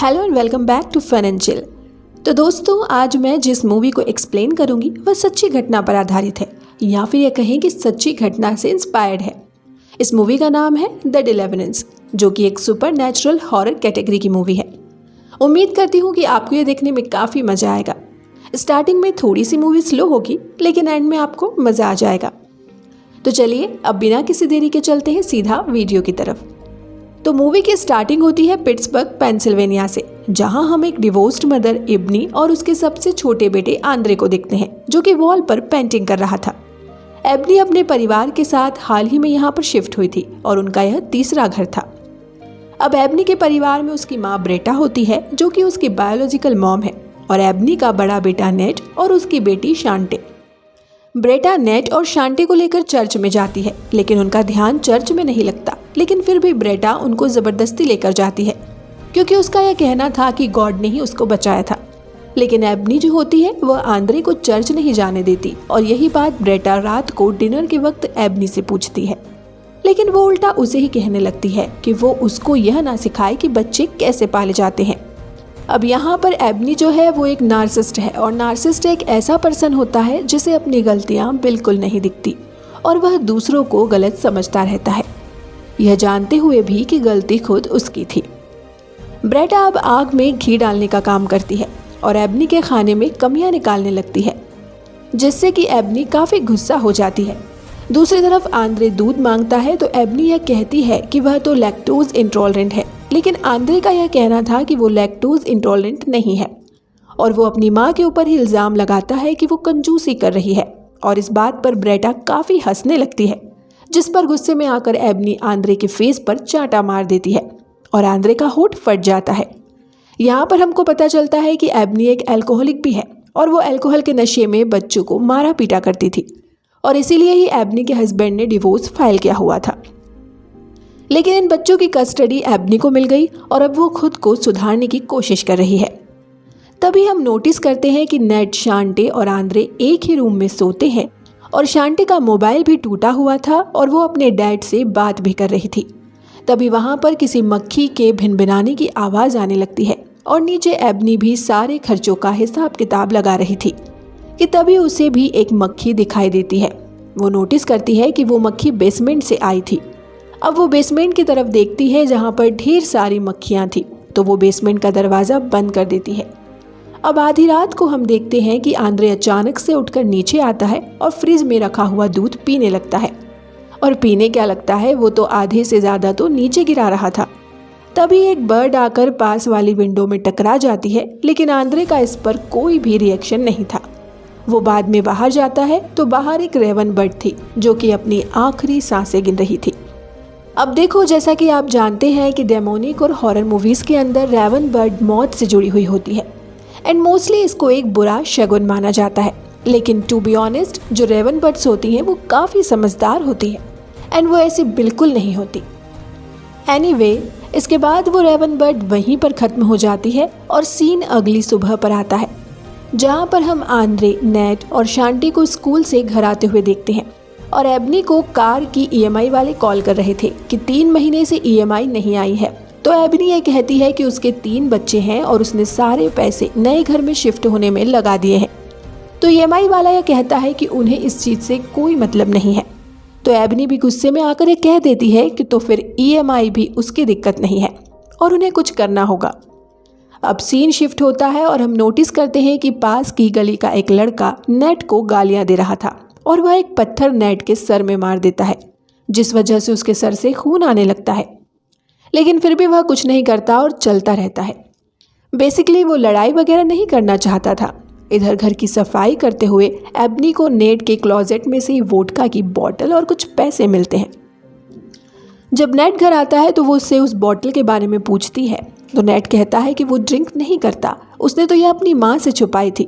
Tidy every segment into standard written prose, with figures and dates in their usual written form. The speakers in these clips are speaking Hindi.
Hello and welcome back to fun and chill. तो दोस्तों, आज मैं जिस मूवी को एक्सप्लेन करूंगी वह सच्ची घटना पर आधारित है, या फिर यह कहें कि सच्ची घटना से इंस्पायर्ड है। इस मूवी का नाम है द डिलीवरेंस, जो कि एक सुपर नेचुरल हॉरर कैटेगरी की मूवी है। उम्मीद करती हूँ कि आपको यह देखने में काफ़ी मज़ा आएगा। स्टार्टिंग में थोड़ी सी मूवी स्लो होगी, लेकिन एंड में आपको मज़ा आ जाएगा। तो चलिए अब बिना किसी देरी के चलते हैं सीधा वीडियो की तरफ। तो मूवी की स्टार्टिंग होती है पिट्सबर्ग, पेंसिल्वेनिया से, जहां हम एक डिवोर्स्ड मदर इब्नी और उसके सबसे छोटे बेटे आंद्रे को देखते हैं, जो कि वॉल पर पेंटिंग कर रहा था। एब्नी अपने परिवार के साथ हाल ही में यहाँ पर शिफ्ट हुई थी और उनका यह तीसरा घर था। अब एब्नी के परिवार में उसकी माँ ब्रेटा होती है, जो कि उसकी बायोलॉजिकल मॉम है, और एब्नी का बड़ा बेटा नेट और उसकी बेटी शांटे। ब्रेटा नेट और शांटे को लेकर चर्च में जाती है, लेकिन उनका ध्यान चर्च में नहीं लगता। लेकिन फिर भी ब्रेटा उनको जबरदस्ती लेकर जाती है, क्योंकि उसका यह कहना था कि गॉड ने ही उसको बचाया था। लेकिन एब्नी जो होती है वह आंद्रे को चर्च नहीं जाने देती, और यही बात ब्रेटा रात को डिनर के वक्त एब्नी से पूछती है। लेकिन वो उल्टा उसे ही कहने लगती है कि वो उसको यह ना सिखाए कि बच्चे कैसे पाले जाते हैं। अब यहाँ पर एब्नी जो है वो एक नार्सिसिस्ट है, और नार्सिसिस्ट एक ऐसा पर्सन होता है जिसे अपनी गलतियाँ बिल्कुल नहीं दिखती और वह दूसरों को गलत समझता रहता है, यह जानते हुए भी कि गलती खुद उसकी थी। ब्रेटा अब आग में घी डालने का काम करती है और एब्नी के खाने में कमियां निकालने लगती है, जिससे कि एब्नी काफ़ी गुस्सा हो जाती है। दूसरी तरफ आंद्रे दूध मांगता है तो एब्नी यह कहती है कि वह तो लैक्टोज इंटॉलरेंट है, लेकिन आंद्रे का यह कहना था कि वो लैक्टोज इंटॉलरेंट नहीं है, और वो अपनी माँ के ऊपर ही इल्ज़ाम लगाता है कि वो कंजूसी कर रही है। और इस बात पर ब्रेटा काफ़ी हंसने लगती है, जिस पर गुस्से में आकर एब्नी आंद्रे के फेस पर चांटा मार देती है और आंद्रे का होठ फट जाता है। यहाँ पर हमको पता चलता है कि एब्नी एक अल्कोहलिक भी है, और वो अल्कोहल के नशे में बच्चों को मारा पीटा करती थी, और इसीलिए ही एब्नी के हस्बैंड ने डिवोर्स फाइल किया हुआ था। लेकिन इन बच्चों की कस्टडी एब्नी को मिल गई और अब वो खुद को सुधारने की कोशिश कर रही है। तभी हम नोटिस करते हैं कि नेट, शांटे और आंद्रे एक ही रूम में सोते हैं, और शांटे का मोबाइल भी टूटा हुआ था और वो अपने डैड से बात भी कर रही थी। तभी वहाँ पर किसी मक्खी के भिनभिनाने की आवाज़ आने लगती है, और नीचे एब्नी भी सारे खर्चों का हिसाब किताब लगा रही थी कि तभी उसे भी एक मक्खी दिखाई देती है। वो नोटिस करती है कि वो मक्खी बेसमेंट से आई थी। अब वो बेसमेंट की तरफ देखती है जहाँ पर ढेर सारी मक्खियाँ थी, तो वो बेसमेंट का दरवाज़ा बंद कर देती है। अब आधी रात को हम देखते हैं कि आंद्रे अचानक से उठकर नीचे आता है और फ्रिज में रखा हुआ दूध पीने लगता है, और पीने क्या लगता है, वो तो आधे से ज़्यादा तो नीचे गिरा रहा था। तभी एक बर्ड आकर पास वाली विंडो में टकरा जाती है, लेकिन आंद्रे का इस पर कोई भी रिएक्शन नहीं था। वो बाद में बाहर जाता है तो बाहर एक रेवन बर्ड थी, जो कि अपनी आखिरी सांसें गिन रही थी। अब देखो, जैसा कि आप जानते हैं कि डेमोनिक और हॉरर मूवीज़ के अंदर रेवन बर्ड मौत से जुड़ी हुई होती है, एंड मोस्टली इसको एक बुरा शगुन माना जाता है। लेकिन टू बी ऑनेस्ट, जो रेवन बर्ड्स होती हैं वो काफ़ी समझदार होती हैं, एंड वो ऐसी बिल्कुल नहीं होती। एनीवे, इसके बाद वो रेवन बर्ड वहीं पर ख़त्म हो जाती है और सीन अगली सुबह पर आता है, जहाँ पर हम आंद्रे, नेट और शांटी को स्कूल से घर आते हुए देखते हैं, और एब्नी को कार की EMI वाले कॉल कर रहे थे कि 3 महीने से EMI नहीं आई है। तो एब्नी ये कहती है कि उसके 3 बच्चे हैं और उसने सारे पैसे नए घर में शिफ्ट होने में लगा दिए हैं। तो EMI वाला यह कहता है कि उन्हें इस चीज़ से कोई मतलब नहीं है। तो एब्नी भी गुस्से में आकर ये कह देती है कि तो फिर EMI भी उसकी दिक्कत नहीं है और उन्हें कुछ करना होगा। अब सीन शिफ्ट होता है और हम नोटिस करते हैं कि पास की गली का एक लड़का नेट को गालियाँ दे रहा था, और वह एक पत्थर नेट के सर में मार देता है, जिस वजह से उसके सर से खून आने लगता है। लेकिन फिर भी वह कुछ नहीं करता और चलता रहता है। बेसिकली वो लड़ाई वगैरह नहीं करना चाहता था। इधर घर की सफाई करते हुए एब्नी को नेट के क्लोजेट में से वोडका की बोतल और कुछ पैसे मिलते हैं। जब नेट घर आता है तो वो उससे उस बोतल के बारे में पूछती है, तो नेट कहता है कि वो ड्रिंक नहीं करता, उसने तो यह अपनी माँ से छुपाई थी,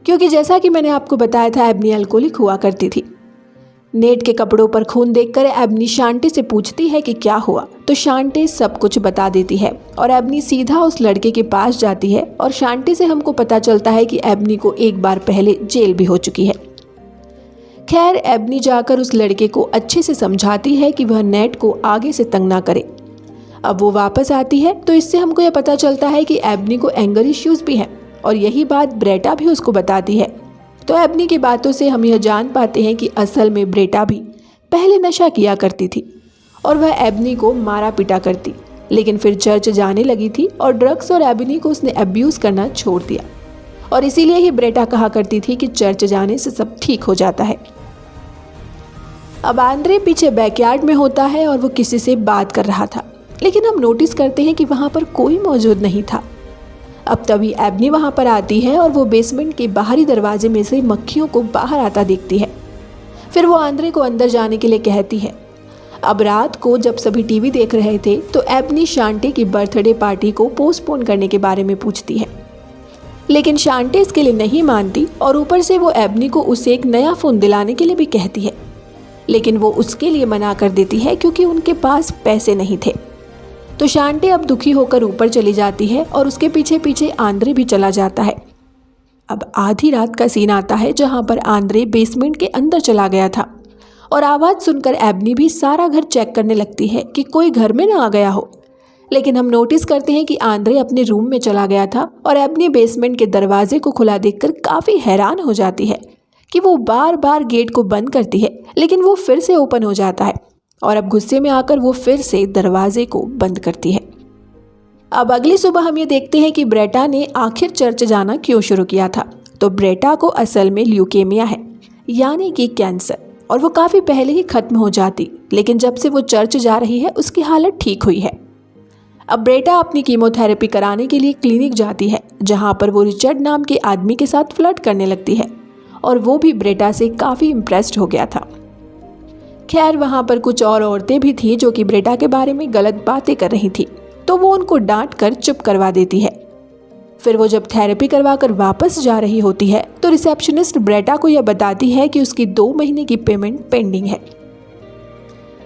क्योंकि जैसा कि मैंने आपको बताया था एब्नी अल्कोहलिक हुआ करती थी। नेट के कपड़ों पर खून देखकर एब्नी शांटे से पूछती है कि क्या हुआ, तो शांटे सब कुछ बता देती है, और एब्नी सीधा उस लड़के के पास जाती है, और शांटे से हमको पता चलता है कि एब्नी को एक बार पहले जेल भी हो चुकी है। खैर, एब्नी जाकर उस लड़के को अच्छे से समझाती है कि वह नेट को आगे से तंग ना करे। अब वो वापस आती है तो इससे हमको ये पता चलता है कि एबनी को एंगर इश्यूज भी हैं और यही बात ब्रेटा भी उसको बताती है। तो एबनी की बातों से हम यह जान पाते हैं कि असल में ब्रेटा भी पहले नशा किया करती थी और वह एबनी को मारा पीटा करती, लेकिन फिर चर्च जाने लगी थी और ड्रग्स और एबनी को उसने अब्यूज़ करना छोड़ दिया और इसीलिए ही ब्रेटा कहा करती थी कि चर्च जाने से सब ठीक हो जाता है। अब आंद्रे पीछे बैकयार्ड में होता है और वो किसी से बात कर रहा था, लेकिन हम नोटिस करते हैं कि वहाँ पर कोई मौजूद नहीं था। अब तभी एबनी वहाँ पर आती है और वो बेसमेंट के बाहरी दरवाजे में से मक्खियों को बाहर आता देखती है। फिर वो आंद्रे को अंदर जाने के लिए कहती है। अब रात को जब सभी टीवी देख रहे थे तो एबनी शांटे की बर्थडे पार्टी को पोस्टपोन करने के बारे में पूछती है, लेकिन शांटे इसके लिए नहीं मानती और ऊपर से वो एबनी को उसे एक नया फ़ोन दिलाने के लिए भी कहती है, लेकिन वो उसके लिए मना कर देती है क्योंकि उनके पास पैसे नहीं थे। तो शांटे अब दुखी होकर ऊपर चली जाती है और उसके पीछे पीछे आंद्रे भी चला जाता है। अब आधी रात का सीन आता है जहाँ पर आंद्रे बेसमेंट के अंदर चला गया था और आवाज़ सुनकर एबनी भी सारा घर चेक करने लगती है कि कोई घर में ना आ गया हो, लेकिन हम नोटिस करते हैं कि आंद्रे अपने रूम में चला गया था और एबनी बेसमेंट के दरवाजे को खुला देखकर काफ़ी हैरान हो जाती है कि वो बार बार गेट को बंद करती है लेकिन वो फिर से ओपन हो जाता है और अब गुस्से में आकर वो फिर से दरवाजे को बंद करती है। अब अगली सुबह हम ये देखते हैं कि ब्रेटा ने आखिर चर्च जाना क्यों शुरू किया था। तो ब्रेटा को असल में ल्यूकेमिया है, यानी कि कैंसर, और वो काफ़ी पहले ही ख़त्म हो जाती, लेकिन जब से वो चर्च जा रही है उसकी हालत ठीक हुई है। अब ब्रेटा अपनी कीमोथेरेपी कराने के लिए क्लिनिक जाती है जहाँ पर वो रिचर्ड नाम के आदमी के साथ फ्लर्ट करने लगती है और वो भी ब्रेटा से काफ़ी इम्प्रेस्ड हो गया था। खैर वहाँ पर कुछ और औरतें भी थी जो कि ब्रेटा के बारे में गलत बातें कर रही थी, तो वो उनको डांट कर चुप करवा देती है। फिर वो जब थेरेपी करवा कर वापस जा रही होती है तो रिसेप्शनिस्ट ब्रेटा को यह बताती है कि उसकी 2 महीने की पेमेंट पेंडिंग है।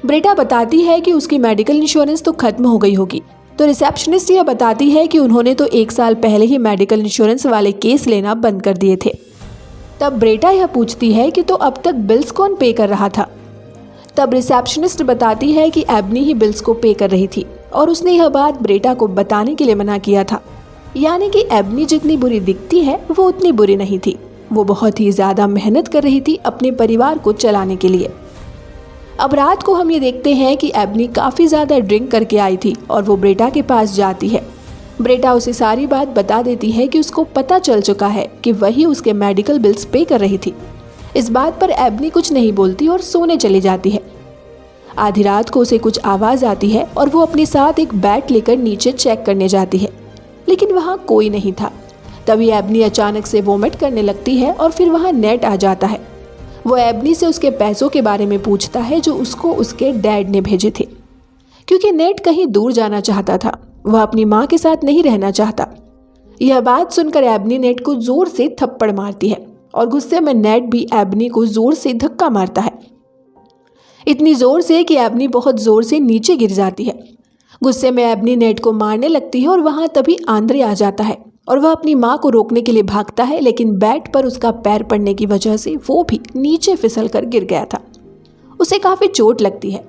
ब्रेटा बताती है कि उसकी मेडिकल इंश्योरेंस तो खत्म हो गई होगी, तो रिसेप्शनिस्ट यह बताती है कि उन्होंने तो 1 साल पहले ही मेडिकल इंश्योरेंस वाले केस लेना बंद कर दिए थे। तब ब्रेटा यह पूछती है कि तो अब तक बिल्स कौन पे कर रहा था। तब रिसेप्शनिस्ट बताती है कि एबनी ही बिल्स को पे कर रही थी और उसने यह बात ब्रेटा को बताने के लिए मना किया था, यानी कि एबनी जितनी बुरी दिखती है वो उतनी बुरी नहीं थी। वो बहुत ही ज़्यादा मेहनत कर रही थी अपने परिवार को चलाने के लिए। अब रात को हम ये देखते हैं कि एबनी काफ़ी ज़्यादा ड्रिंक करके आई थी और वो ब्रेटा के पास जाती है। ब्रेटा उसे सारी बात बता देती है कि उसको पता चल चुका है कि वही उसके मेडिकल बिल्स पे कर रही थी। इस बात पर एबनी कुछ नहीं बोलती और सोने चली जाती है। आधी रात को उसे कुछ आवाज़ आती है और वो अपने साथ एक बैट लेकर नीचे चेक करने जाती है, लेकिन वहाँ कोई नहीं था। तभी एबनी अचानक से वोमिट करने लगती है और फिर वहाँ नेट आ जाता है। वो एबनी से उसके पैसों के बारे में पूछता है जो उसको उसके डैड ने भेजे थे, क्योंकि नेट कहीं दूर जाना चाहता था, वह अपनी माँ के साथ नहीं रहना चाहता। यह बात सुनकर एबनी नेट को जोर से थप्पड़ मारती है और गुस्से में नेट भी एबनी को जोर से धक्का मारता है, इतनी जोर से कि एबनी बहुत जोर से नीचे गिर जाती है। गुस्से में एबनी नेट को मारने लगती है और वहाँ तभी आंद्रे आ जाता है और वह अपनी माँ को रोकने के लिए भागता है, लेकिन बैट पर उसका पैर पड़ने की वजह से वो भी नीचे फिसल कर गिर गया था। उसे काफ़ी चोट लगती है।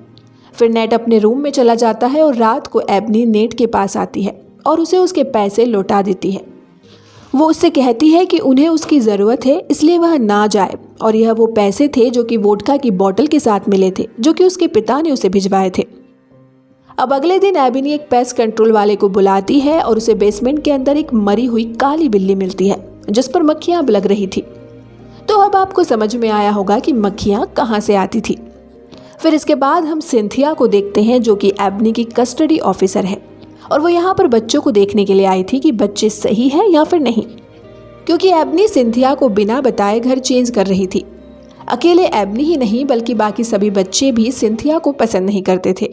फिर नेट अपने रूम में चला जाता है और रात को एबनी नेट के पास आती है और उसे उसके पैसे लौटा देती है। वो उससे कहती है कि उन्हें उसकी ज़रूरत है इसलिए वह ना जाए, और यह वो पैसे थे जो कि वोडका की बोतल के साथ मिले थे जो कि उसके पिता ने उसे भिजवाए थे। अब अगले दिन एबनी एक पेस्ट कंट्रोल वाले को बुलाती है और उसे बेसमेंट के अंदर एक मरी हुई काली बिल्ली मिलती है जिस पर मक्खियाँ लग रही थी। तो अब आपको समझ में आया होगा कि मक्खियाँ कहाँ से आती थी। फिर इसके बाद हम सिंथिया को देखते हैं जो कि एबनी की कस्टडी ऑफिसर है और वो यहाँ पर बच्चों को देखने के लिए आई थी कि बच्चे सही हैं या फिर नहीं, क्योंकि एबनी सिंथिया को बिना बताए घर चेंज कर रही थी। अकेले एबनी ही नहीं बल्कि बाकी सभी बच्चे भी सिंथिया को पसंद नहीं करते थे।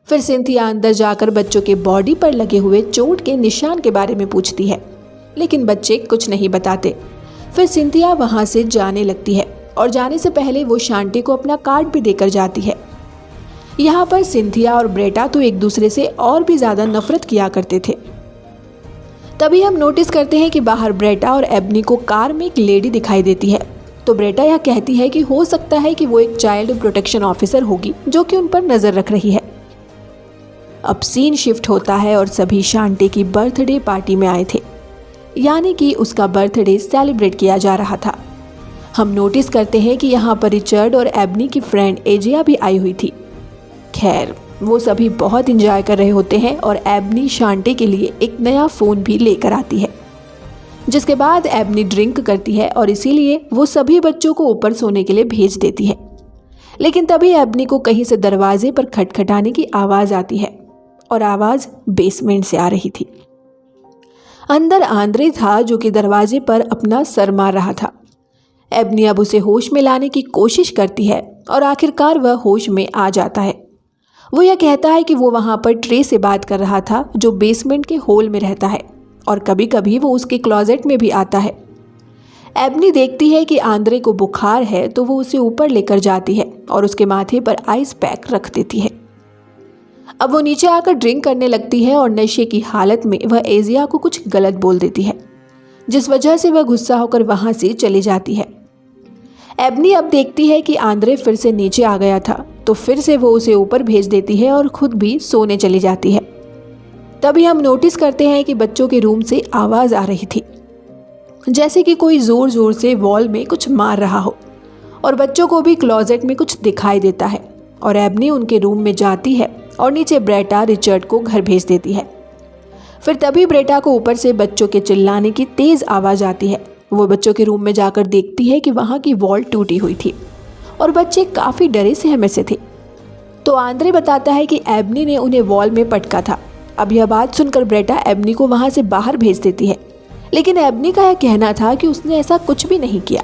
फिर सिंथिया अंदर जाकर बच्चों के बॉडी पर लगे हुए चोट के निशान के बारे में पूछती है, लेकिन बच्चे कुछ नहीं बताते। फिर सिंथिया वहाँ से जाने लगती है और जाने से पहले वो शांटी को अपना कार्ड भी देकर जाती है। यहाँ पर सिंथिया और ब्रेटा तो एक दूसरे से और भी ज़्यादा नफरत किया करते थे। तभी हम नोटिस करते हैं कि बाहर ब्रेटा और एबनी को कार में एक लेडी दिखाई देती है। तो ब्रेटा यह कहती है कि हो सकता है कि वो एक चाइल्ड प्रोटेक्शन ऑफिसर होगी जो कि उन पर नज़र रख रही है। अब सीन शिफ्ट होता है और सभी शांति की बर्थडे पार्टी में आए थे, यानी कि उसका बर्थडे सेलिब्रेट किया जा रहा था। हम नोटिस करते हैं कि यहाँ पर रिचर्ड और एबनी की फ्रेंड एजिया भी आई हुई थी। खैर, वो सभी बहुत इंजॉय कर रहे होते हैं और एबनी शांति के लिए एक नया फ़ोन भी लेकर आती है, जिसके बाद एबनी ड्रिंक करती है और इसीलिए वो सभी बच्चों को ऊपर सोने के लिए भेज देती है। लेकिन तभी एबनी को कहीं से दरवाजे पर खटखटाने की आवाज़ आती है और आवाज़ बेसमेंट से आ रही थी। अंदर आंद्रे था जो कि दरवाजे पर अपना सर मार रहा था। एबनी अब उसे होश में लाने की कोशिश करती है और आखिरकार वह होश में आ जाता है। वो यह कहता है कि वो वहाँ पर ट्रे से बात कर रहा था जो बेसमेंट के होल में रहता है और कभी कभी वो उसके क्लोजेट में भी आता है। एबनी देखती है कि आंद्रे को बुखार है तो वो उसे ऊपर लेकर जाती है और उसके माथे पर आइस पैक रख देती है। अब वो नीचे आकर ड्रिंक करने लगती है और नशे की हालत में वह एजिया को कुछ गलत बोल देती है, जिस वजह से वह गुस्सा होकर वहाँ से चली जाती है। एबनी अब देखती है कि आंद्रे फिर से नीचे आ गया था तो फिर से वो उसे ऊपर भेज देती है और खुद भी सोने चली जाती है। तभी हम नोटिस करते हैं कि बच्चों के रूम से आवाज़ आ रही थी, जैसे कि कोई ज़ोर ज़ोर से वॉल में कुछ मार रहा हो, और बच्चों को भी क्लोजेट में कुछ दिखाई देता है। और एबनी उनके रूम में जाती है और नीचे ब्रेटा रिचर्ड को घर भेज देती है। फिर तभी ब्रेटा को ऊपर से बच्चों के चिल्लाने की तेज़ आवाज़ आती है। वो बच्चों के रूम में जाकर देखती है कि वहाँ की वॉल टूटी हुई थी और बच्चे काफ़ी डरे सहमे से थे। तो आंद्रे बताता है कि एबनी ने उन्हें वॉल में पटका था। अब यह बात सुनकर ब्रेटा एबनी को वहाँ से बाहर भेज देती है, लेकिन एबनी का यह कहना था कि उसने ऐसा कुछ भी नहीं किया।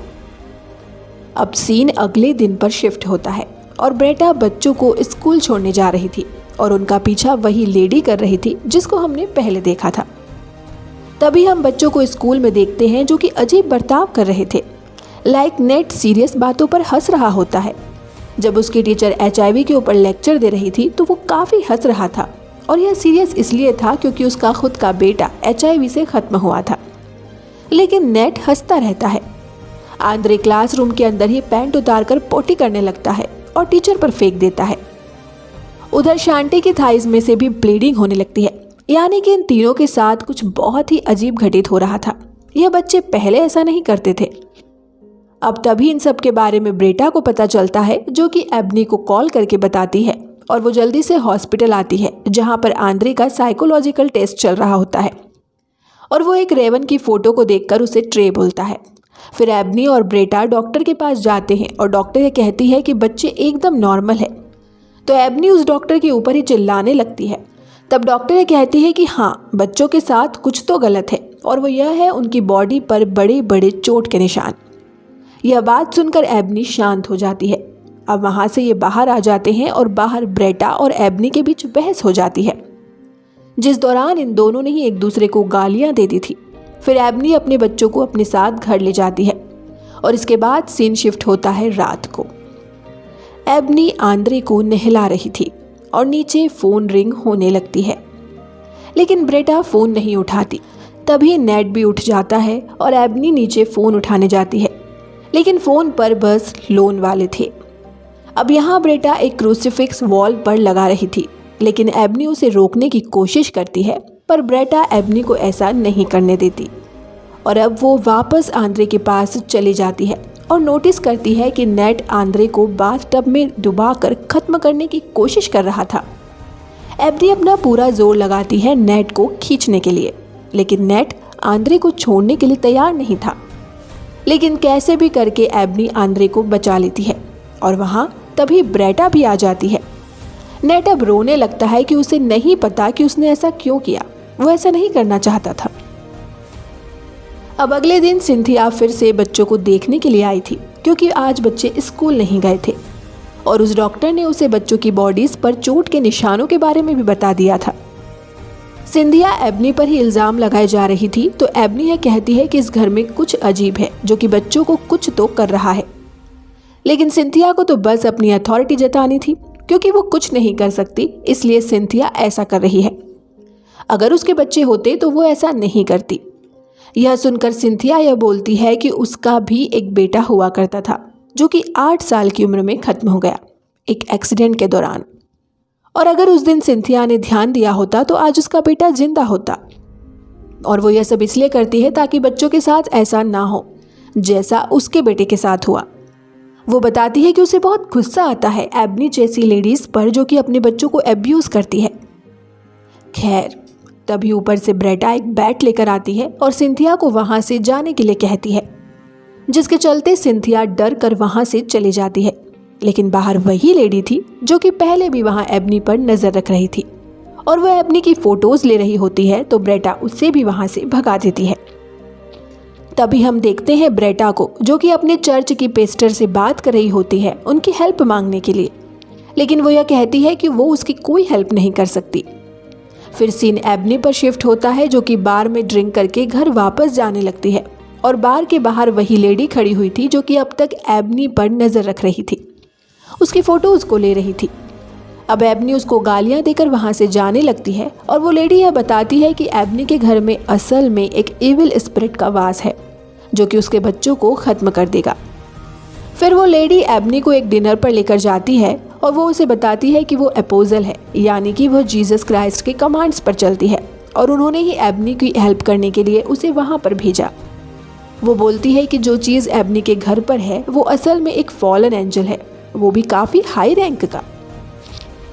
अब सीन अगले दिन पर शिफ्ट होता है और ब्रेटा बच्चों को स्कूल छोड़ने जा रही थी और उनका पीछा वही लेडी कर रही थी जिसको हमने पहले देखा था। तभी हम बच्चों को स्कूल में देखते हैं जो कि अजीब बर्ताव कर रहे थे। लाइक नेट सीरियस बातों पर हंस रहा होता है। जब उसकी टीचर HIV के ऊपर लेक्चर दे रही थी तो वो काफ़ी हंस रहा था, और यह सीरियस इसलिए था क्योंकि उसका खुद का बेटा HIV से ख़त्म हुआ था। लेकिन नेट हंसता रहता है। आंद्रे क्लासरूम के अंदर ही पैंट उतारकर पोटी करने लगता है और टीचर पर फेंक देता है। उधर शांति की थाइज में से भी ब्लीडिंग होने लगती है, यानी कि इन तीनों के साथ कुछ बहुत ही अजीब घटित हो रहा था। यह बच्चे पहले ऐसा नहीं करते थे। अब तभी इन सब के बारे में ब्रेटा को पता चलता है, जो कि एबनी को कॉल करके बताती है और वो जल्दी से हॉस्पिटल आती है जहाँ पर आंद्रे का साइकोलॉजिकल टेस्ट चल रहा होता है। और वो एक रेवन की फ़ोटो को देखकर उसे ट्रे बोलता है। फिर एबनी और ब्रेटा डॉक्टर के पास जाते हैं और डॉक्टर ये कहती है कि बच्चे एकदम नॉर्मल है। तो एबनी उस डॉक्टर के ऊपर ही चिल्लाने लगती है। तब डॉक्टर ये कहती है कि हाँ, बच्चों के साथ कुछ तो गलत है, और वो यह है उनकी बॉडी पर बड़े बड़े चोट के निशान। यह बात सुनकर एबनी शांत हो जाती है। अब वहाँ से ये बाहर आ जाते हैं और बाहर ब्रेटा और एबनी के बीच बहस हो जाती है, जिस दौरान इन दोनों ने ही एक दूसरे को गालियाँ दे दी थी। फिर एबनी अपने बच्चों को अपने साथ घर ले जाती है और इसके बाद सीन शिफ्ट होता है रात को। एबनी आंद्रे को नहला रही थी और नीचे फ़ोन रिंग होने लगती है, लेकिन ब्रेटा फ़ोन नहीं उठाती। तभी नेट भी उठ जाता है और एबनी नीचे फ़ोन उठाने जाती है, लेकिन फ़ोन पर बस लोन वाले थे। अब यहाँ ब्रेटा एक क्रूसीफिक्स वॉल पर लगा रही थी, लेकिन एबनी उसे रोकने की कोशिश करती है, पर ब्रेटा एबनी को ऐसा नहीं करने देती। और अब वो वापस आंद्रे के पास चली जाती है और नोटिस करती है कि नेट आंद्रे को बाथटब में डुबाकर ख़त्म करने की कोशिश कर रहा था। एबनी अपना पूरा जोर लगाती है नेट को खींचने के लिए, लेकिन नेट आंद्रे को छोड़ने के लिए तैयार नहीं था। लेकिन कैसे भी करके एबनी आंद्रे को बचा लेती है और वहाँ तभी ब्रेटा भी आ जाती है। नेट अब रोने लगता है कि उसे नहीं पता कि उसने ऐसा क्यों किया। वो ऐसा नहीं करना चाहता था। अब अगले दिन सिंथिया फिर से बच्चों को देखने के लिए आई थी, क्योंकि आज बच्चे स्कूल नहीं गए थे, और उस डॉक्टर ने उसे बच्चों की बॉडीज पर चोट के निशानों के बारे में भी बता दिया था। सिंथिया एबनी पर ही इल्ज़ाम लगाए जा रही थी, तो एबनी यह कहती है कि इस घर में कुछ अजीब है जो कि बच्चों को कुछ तो कर रहा है। लेकिन सिंथिया को तो बस अपनी अथॉरिटी जतानी थी, क्योंकि वो कुछ नहीं कर सकती, इसलिए सिंथिया ऐसा कर रही है। अगर उसके बच्चे होते तो वो ऐसा नहीं करती। यह सुनकर सिंथिया यह बोलती है कि उसका भी एक बेटा हुआ करता था, जो कि 8 साल की उम्र में ख़त्म हो गया एक एक्सीडेंट के दौरान। और अगर उस दिन सिंथिया ने ध्यान दिया होता तो आज उसका बेटा जिंदा होता। और वो यह सब इसलिए करती है ताकि बच्चों के साथ ऐसा ना हो जैसा उसके बेटे के साथ हुआ। वो बताती है कि उसे बहुत गुस्सा आता है एबनी जैसी लेडीज पर जो कि अपने बच्चों को एब्यूज करती है। खैर, तभी ऊपर से ब्रेटा एक बैट लेकर आती है और सिंथिया को वहां से जाने के लिए कहती है, जिसके चलते सिंथिया डर कर वहां से चली जाती है। लेकिन बाहर वही लेडी थी जो कि पहले भी वहां एबनी पर नजर रख रही थी और वह एबनी की फोटोज ले रही होती है, तो ब्रेटा उससे भी वहां से भगा देती है। तभी हम देखते हैं ब्रेटा को जो कि अपने चर्च की पेस्टर से बात कर रही होती है उनकी हेल्प मांगने के लिए, लेकिन वो यह कहती है कि वो उसकी कोई हेल्प नहीं कर सकती। फिर सीन एबनी पर शिफ्ट होता है जो कि बार में ड्रिंक करके घर वापस जाने लगती है और बार के बाहर वही लेडी खड़ी हुई थी जो कि अब तक एबनी पर नजर रख रही थी, उसकी फोटो उसको ले रही थी। अब एबनी उसको गालियां देकर वहां से जाने लगती है और वो लेडी यह बताती है कि एबनी के घर में असल में एक इविल स्पिरिट का वास है जो कि उसके बच्चों को खत्म कर देगा। फिर वो लेडी एबनी को एक डिनर पर लेकर जाती है और वो उसे बताती है कि वो अपोजल है, यानी कि वह जीसस क्राइस्ट के कमांड्स पर चलती है और उन्होंने ही एबनी की हेल्प करने के लिए उसे वहां पर भेजा। वो बोलती है कि जो चीज़ एबनी के घर पर है वो असल में एक फॉलन एंजल है, वो भी काफ़ी हाई रैंक का,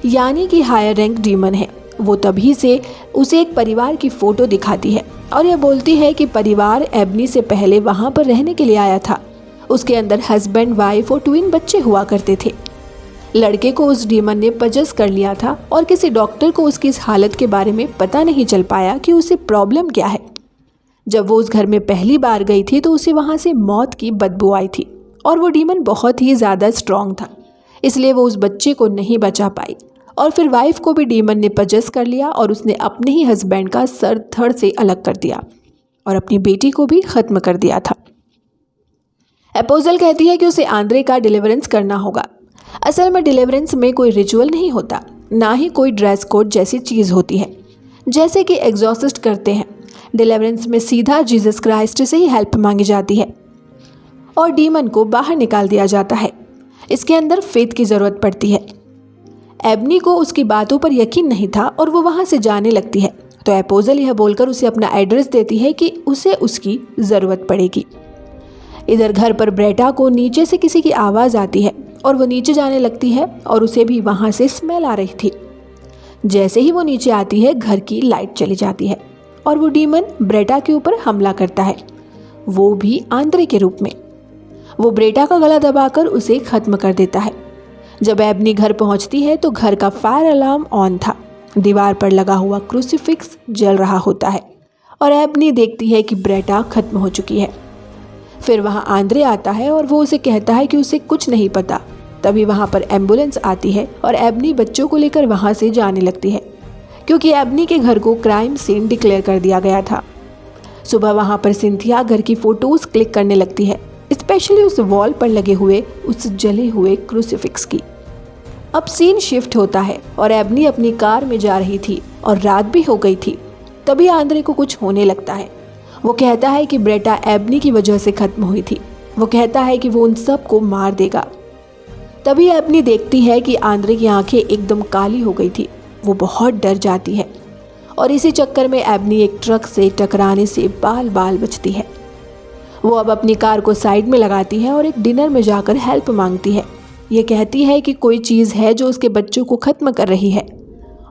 यानी कि हायर रैंक डीमन है। वो तभी से उसे एक परिवार की फ़ोटो दिखाती है और यह बोलती है कि परिवार एबनी से पहले वहाँ पर रहने के लिए आया था। उसके अंदर हस्बैंड, वाइफ और ट्विन बच्चे हुआ करते थे। लड़के को उस डीमन ने पजस कर लिया था और किसी डॉक्टर को उसकी इस हालत के बारे में पता नहीं चल पाया कि उसे प्रॉब्लम क्या है। जब वो उस घर में पहली बार गई थी तो उसे वहाँ से मौत की बदबू आई थी और वो डीमन बहुत ही ज़्यादा स्ट्रॉन्ग था, इसलिए वो उस बच्चे को नहीं बचा पाई। और फिर वाइफ को भी डीमन ने पजस कर लिया और उसने अपने ही हस्बैंड का सर धड़ से अलग कर दिया और अपनी बेटी को भी ख़त्म कर दिया था। एपोजल कहती है कि उसे आंद्रे का डिलीवरेंस करना होगा। असल में डिलीवरेंस में कोई रिचुअल नहीं होता, ना ही कोई ड्रेस कोड जैसी चीज़ होती है जैसे कि एग्जॉर्सिस्ट करते हैं। डिलीवरेंस में सीधा जीसस क्राइस्ट से ही हेल्प मांगी जाती है और डीमन को बाहर निकाल दिया जाता है। इसके अंदर फेथ की ज़रूरत पड़ती है। एबनी को उसकी बातों पर यकीन नहीं था और वो वहाँ से जाने लगती है, तो एपोजल यह बोलकर उसे अपना एड्रेस देती है कि उसे उसकी ज़रूरत पड़ेगी। इधर घर पर ब्रेटा को नीचे से किसी की आवाज़ आती है और वो नीचे जाने लगती है और उसे भी वहाँ से स्मेल आ रही थी। जैसे ही वो नीचे आती है घर की लाइट चली जाती है और वो डीमन ब्रेटा के ऊपर हमला करता है, वो भी आंद्रे के रूप में। वो ब्रेटा का गला दबाकर उसे ख़त्म कर देता है। जब एबनी घर पहुंचती है तो घर का फायर अलार्म ऑन था, दीवार पर लगा हुआ क्रूसीफिक्स जल रहा होता है और एबनी देखती है कि ब्रेटा ख़त्म हो चुकी है। फिर वहां आंद्रे आता है और वो उसे कहता है कि उसे कुछ नहीं पता। तभी वहां पर एम्बुलेंस आती है और एबनी बच्चों को लेकर वहां से जाने लगती है क्योंकि एबनी के घर को क्राइम सीन डिक्लेयर कर दिया गया था। सुबह वहां पर सिंथिया घर की फ़ोटोज़ क्लिक करने लगती है, स्पेशली उस वॉल पर लगे हुए उस जले हुए क्रूसीफिक्स की। अब सीन शिफ्ट होता है और एबनी अपनी कार में जा रही थी और रात भी हो गई थी। तभी आंद्रे को कुछ होने लगता है। वो कहता है कि ब्रेटा एबनी की वजह से ख़त्म हुई थी। वो कहता है कि वो उन सब को मार देगा। तभी एबनी देखती है कि आंद्रे की आंखें एकदम काली हो गई थी। वो बहुत डर जाती है और इसी चक्कर में एबनी एक ट्रक से टकराने से बाल बाल बचती है। वो अब अपनी कार को साइड में लगाती है और एक डिनर में जाकर हेल्प मांगती है। ये कहती है कि कोई चीज़ है जो उसके बच्चों को ख़त्म कर रही है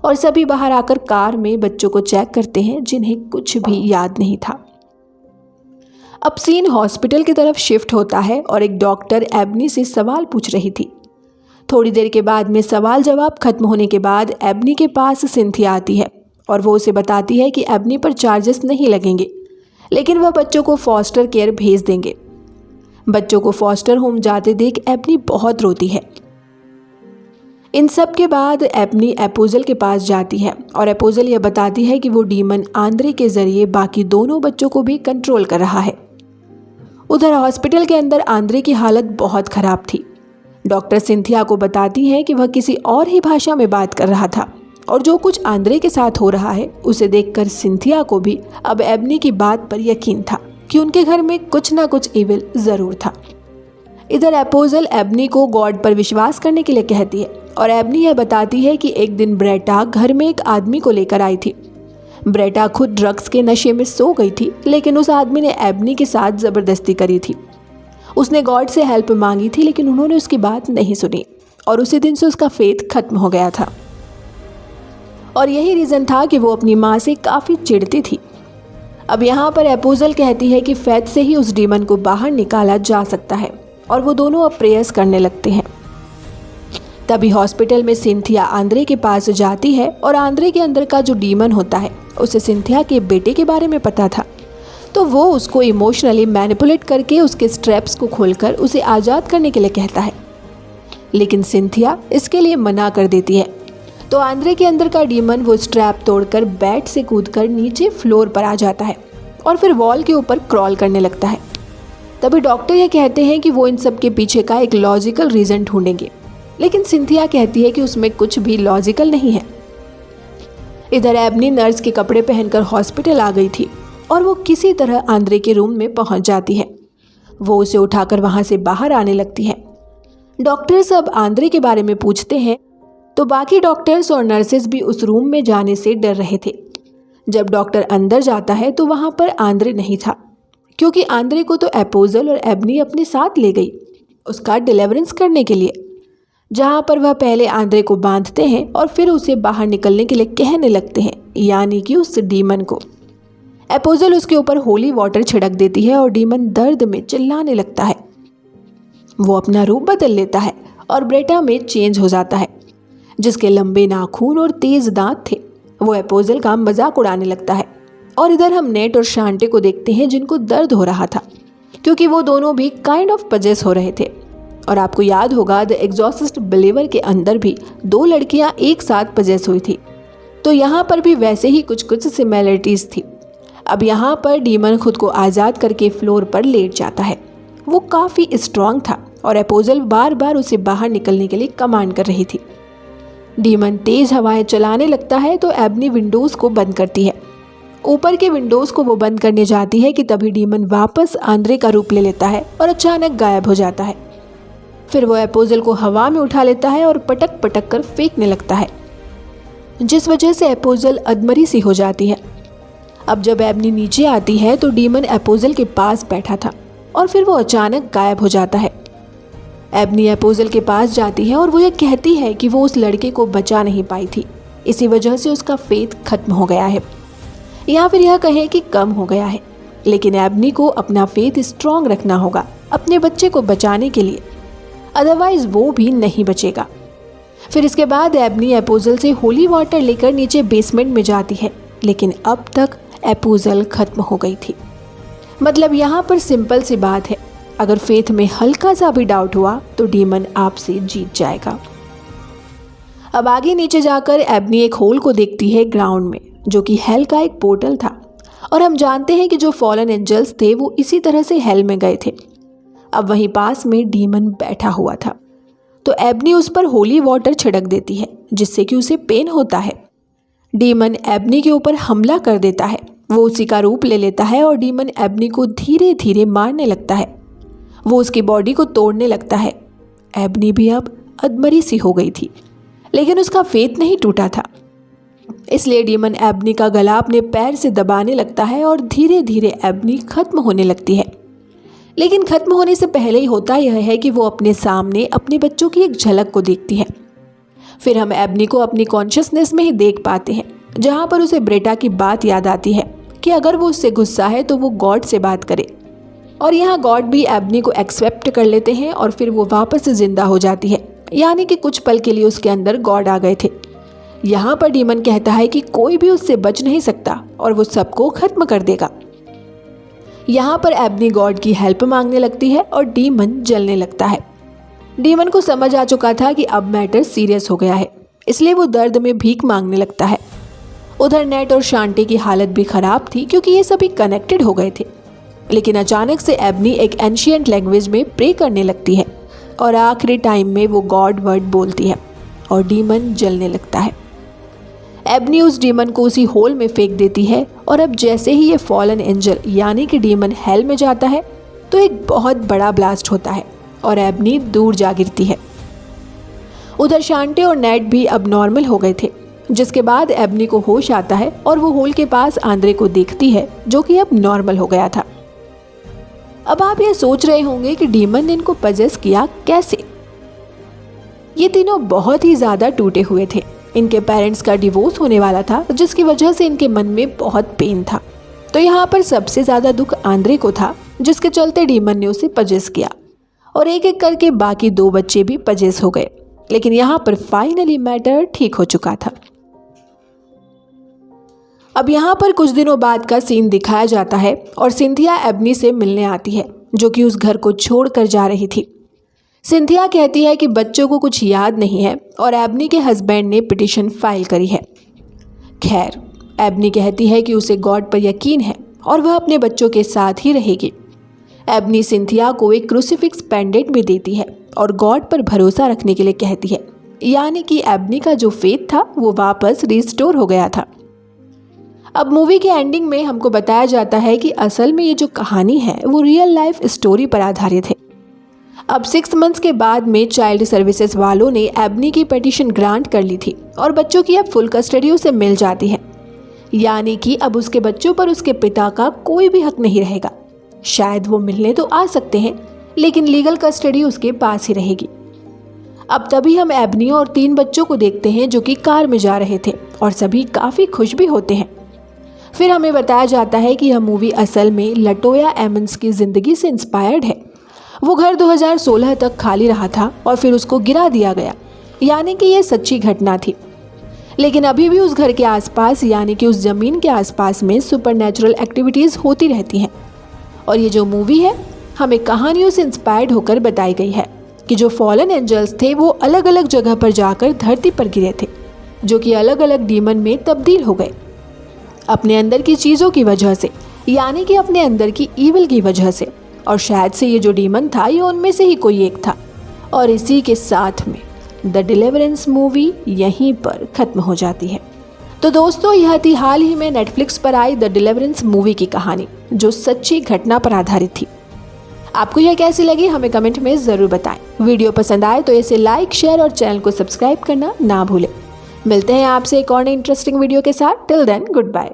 और सभी बाहर आकर कार में बच्चों को चेक करते हैं जिन्हें कुछ भी याद नहीं था। अब सीन हॉस्पिटल की तरफ शिफ्ट होता है और एक डॉक्टर एबनी से सवाल पूछ रही थी। थोड़ी देर के बाद में सवाल जवाब खत्म होने के बाद एबनी के पास सिंथिया आती है और वो उसे बताती है कि एबनी पर चार्जेस नहीं लगेंगे, लेकिन वह बच्चों को फॉस्टर केयर भेज देंगे। बच्चों को फॉस्टर होम जाते देख एबनी बहुत रोती है। इन सब के बाद एबनी एपोजल के पास जाती है और एपोजल यह बताती है कि वो डीमन आंद्रे के जरिए बाकी दोनों बच्चों को भी कंट्रोल कर रहा है। उधर हॉस्पिटल के अंदर आंद्रे की हालत बहुत खराब थी। डॉक्टर सिंथिया को बताती है कि वह किसी और ही भाषा में बात कर रहा था और जो कुछ आंद्रे के साथ हो रहा है उसे देखकर सिंथिया को भी अब एबनी की बात पर यकीन था कि उनके घर में कुछ ना कुछ इविल ज़रूर था। इधर एपोजल एबनी को गॉड पर विश्वास करने के लिए कहती है और एबनी यह बताती है कि एक दिन ब्रेटा घर में एक आदमी को लेकर आई थी। ब्रेटा खुद ड्रग्स के नशे में सो गई थी, लेकिन उस आदमी ने एबनी के साथ ज़बरदस्ती करी थी। उसने गॉड से हेल्प मांगी थी, लेकिन उन्होंने उसकी बात नहीं सुनी और उसी दिन से उसका फेथ खत्म हो गया था। और यही रीज़न था कि वो अपनी माँ से काफ़ी चिढ़ती थी। अब यहाँ पर एपोजल कहती है कि फेथ से ही उस डीमन को बाहर निकाला जा सकता है और वो दोनों अब प्रेयर्स करने लगते हैं। तभी हॉस्पिटल में सिंथिया आंद्रे के पास जाती है और आंद्रे के अंदर का जो डीमन होता है उसे सिंथिया के बेटे के बारे में पता था, तो वो उसको इमोशनली मैनिपुलेट करके उसके स्ट्रैप्स को खोलकर उसे आज़ाद करने के लिए कहता है। लेकिन सिंथिया इसके लिए मना कर देती है। तो आंद्रे के अंदर का डीमन वो स्ट्रैप तोड़कर बेड से कूदकर नीचे फ्लोर पर आ जाता है और फिर वॉल के ऊपर क्रॉल करने लगता है। तभी डॉक्टर ये कहते हैं कि वो इन सब के पीछे का एक लॉजिकल रीज़न ढूंढेंगे, लेकिन सिंथिया कहती है कि उसमें कुछ भी लॉजिकल नहीं है। इधर एबनी नर्स के कपड़े पहनकर हॉस्पिटल आ गई थी और वो किसी तरह आंद्रे के रूम में पहुंच जाती है। वो उसे उठाकर वहां से बाहर आने लगती है। डॉक्टर्स अब आंद्रे के बारे में पूछते हैं, तो बाकी डॉक्टर्स और नर्सेज भी उस रूम में जाने से डर रहे थे। जब डॉक्टर अंदर जाता है तो वहाँ पर आंद्रे नहीं था, क्योंकि आंद्रे को तो एपोजल और एबनी अपने साथ ले गई उसका डिलीवरेंस करने के लिए, जहाँ पर वह पहले आंद्रे को बांधते हैं और फिर उसे बाहर निकलने के लिए कहने लगते हैं, यानी कि उस डीमन को। एपोजल उसके ऊपर होली वाटर छिड़क देती है और डीमन दर्द में चिल्लाने लगता है। वो अपना रूप बदल लेता है और ब्रेटा में चेंज हो जाता है, जिसके लंबे नाखून और तेज दांत थे। वो एपोजल का मजाक उड़ाने लगता है। और इधर हम नेट और शांटे को देखते हैं, जिनको दर्द हो रहा था, क्योंकि वो दोनों भी काइंड ऑफ पजेस हो रहे थे। और आपको याद होगा द एग्जॉर्सिस्ट बिलीवर के अंदर भी 2 लड़कियां एक साथ पजेस हुई थी, तो यहाँ पर भी वैसे ही कुछ सिमिलरिटीज थी। अब यहाँ पर डीमन खुद को आज़ाद करके फ्लोर पर लेट जाता है। वो काफ़ी स्ट्रांग था और एपोजल बार बार उसे बाहर निकलने के लिए कमांड कर रही थी। डीमन तेज हवाएं चलाने लगता है तो एबनी विंडोज़ को बंद करती है। ऊपर के विंडोज़ को वो बंद करने जाती है कि तभी डीमन वापस आंद्रे का रूप ले लेता है और अचानक गायब हो जाता है। फिर वो एपोजल को हवा में उठा लेता है और पटक पटक कर फेंकने लगता है, जिस वजह से एपोजल अधमरी सी हो जाती है। अब जब एबनी नीचे आती है तो डीमन एपोजल के पास बैठा था और फिर वो अचानक गायब हो जाता है। एबनी एपोजल के पास जाती है और वो ये कहती है कि वो उस लड़के को बचा नहीं पाई थी, इसी वजह से उसका फेथ खत्म हो गया है, या फिर यह कहें कि कम हो गया है। लेकिन एबनी को अपना फेथ स्ट्रांग रखना होगा अपने बच्चे को बचाने के लिए, अदरवाइज वो भी नहीं बचेगा। फिर इसके बाद एबनी एपोजल से होली वाटर लेकर नीचे बेसमेंट में जाती है, लेकिन अब तक एपोजल खत्म हो गई थी। मतलब यहाँ पर सिंपल सी बात है, अगर फेथ में हल्का सा भी डाउट हुआ तो डीमन आपसे जीत जाएगा। अब आगे नीचे जाकर एबनी एक होल को देखती है ग्राउंड में, जो कि हेल का एक पोर्टल था, और हम जानते हैं कि जो फॉलन एंजल्स थे वो इसी तरह से हेल में गए थे। अब वहीं पास में डीमन बैठा हुआ था, तो एबनी उस पर होली वाटर छिड़क देती है, जिससे कि उसे पेन होता है। डीमन एबनी के ऊपर हमला कर देता है। वो उसी का रूप ले लेता है और डीमन एबनी को धीरे धीरे मारने लगता है। वो उसकी बॉडी को तोड़ने लगता है। एबनी भी अब अधमरी सी हो गई थी, लेकिन उसका फेथ नहीं टूटा था, इसलिए डीमन एबनी का गला अपने पैर से दबाने लगता है और धीरे धीरे एबनी खत्म होने लगती है। लेकिन खत्म होने से पहले ही होता यह है कि वो अपने सामने अपने बच्चों की एक झलक को देखती है। फिर हम एबनी को अपनी कॉन्शियसनेस में ही देख पाते हैं, जहाँ पर उसे ब्रेटा की बात याद आती है कि अगर वो उससे गुस्सा है तो वो गॉड से बात करे, और यहाँ गॉड भी एबनी को एक्सेप्ट कर लेते हैं और फिर वो वापस से जिंदा हो जाती है, यानी कि कुछ पल के लिए उसके अंदर गॉड आ गए थे। यहाँ पर डीमन कहता है कि कोई भी उससे बच नहीं सकता और वो सबको खत्म कर देगा। यहाँ पर एबनी गॉड की हेल्प मांगने लगती है और डीमन जलने लगता है। डीमन को समझ आ चुका था कि अब मैटर सीरियस हो गया है, इसलिए वो दर्द में भीख मांगने लगता है। उधर नेट और शांति की हालत भी खराब थी, क्योंकि ये सभी कनेक्टेड हो गए थे। लेकिन अचानक से एबनी एक एंशिएंट लैंग्वेज में प्रे करने लगती है और आखिरी टाइम में वो गॉड वर्ड बोलती है और डीमन जलने लगता है। एबनी उस डीमन को उसी होल में फेंक देती है, और अब जैसे ही ये फॉलन एंजल यानी कि डीमन हेल में जाता है तो एक बहुत बड़ा ब्लास्ट होता है और एबनी दूर जा गिरती है। उधर शांटे और नेट भी अब नॉर्मल हो गए थे, जिसके बाद एबनी को होश आता है और वो होल के पास आंद्रे को देखती है जो कि अब नॉर्मल हो गया था। अब आप ये सोच रहे होंगे कि डीमन ने इनको पजेस किया कैसे। ये तीनों बहुत ही ज्यादा टूटे हुए थे। इनके पेरेंट्स का डिवोर्स होने वाला था, जिसकी वजह से इनके मन में बहुत पेन था। तो यहाँ पर सबसे ज्यादा दुख आंद्रे को था, जिसके चलते डीमन ने उसे पजेस किया और एक एक करके बाकी 2 बच्चे भी पजेस हो गए। लेकिन यहाँ पर फाइनली मैटर ठीक हो चुका था। अब यहाँ पर कुछ दिनों बाद का सीन दिखाया जाता है और सिंथिया एबनी से मिलने आती है, जो कि उस घर को छोड़कर जा रही थी। सिंथिया कहती है कि बच्चों को कुछ याद नहीं है और एबनी के हस्बैंड ने पिटीशन फाइल करी है। खैर, एबनी कहती है कि उसे गॉड पर यकीन है और वह अपने बच्चों के साथ ही रहेगी। एबनी सिंथिया को एक क्रूसीफिक्स पेंडेंट भी देती है और गॉड पर भरोसा रखने के लिए कहती है, यानी कि एबनी का जो फेथ था वो वापस रिस्टोर हो गया था। अब मूवी के एंडिंग में हमको बताया जाता है कि असल में ये जो कहानी है वो रियल लाइफ स्टोरी पर आधारित है। अब 6 मंथ्स के बाद में चाइल्ड सर्विसेज वालों ने एबनी की पिटीशन ग्रांट कर ली थी और बच्चों की अब फुल कस्टडी उसे मिल जाती है, यानी कि अब उसके बच्चों पर उसके पिता का कोई भी हक नहीं रहेगा। शायद वो मिलने तो आ सकते हैं, लेकिन लीगल कस्टडी उसके पास ही रहेगी। अब तभी हम एबनी और 3 बच्चों को देखते हैं जो कि कार में जा रहे थे और सभी काफ़ी खुश भी होते हैं। फिर हमें बताया जाता है कि यह मूवी असल में लटोया एमंस की ज़िंदगी से इंस्पायर्ड है। वो घर 2016 तक खाली रहा था और फिर उसको गिरा दिया गया, यानी कि ये सच्ची घटना थी। लेकिन अभी भी उस घर के आसपास, यानी कि उस ज़मीन के आसपास में सुपरनैचुरल एक्टिविटीज़ होती रहती हैं। और ये जो मूवी है हमें कहानियों से इंस्पायर्ड होकर बताई गई है कि जो फॉलन एंजल्स थे वो अलग अलग जगह पर जाकर धरती पर गिरे थे, जो कि अलग अलग डीमन में तब्दील हो गए अपने अंदर की चीज़ों की वजह से, यानी कि अपने अंदर की ईविल की वजह से। और शायद से ये जो डीमन था ये उनमें से ही कोई एक था। और इसी के साथ में द डिलीवरेंस मूवी यहीं पर ख़त्म हो जाती है। तो दोस्तों, यह थी हाल ही में नेटफ्लिक्स पर आई द डिलीवरेंस मूवी की कहानी, जो सच्ची घटना पर आधारित थी। आपको यह कैसी लगी हमें कमेंट में ज़रूर बताएं। वीडियो पसंद आए तो इसे लाइक, शेयर और चैनल को सब्सक्राइब करना ना भूलें। मिलते हैं आपसे एक और इंटरेस्टिंग वीडियो के साथ। Till then, good bye.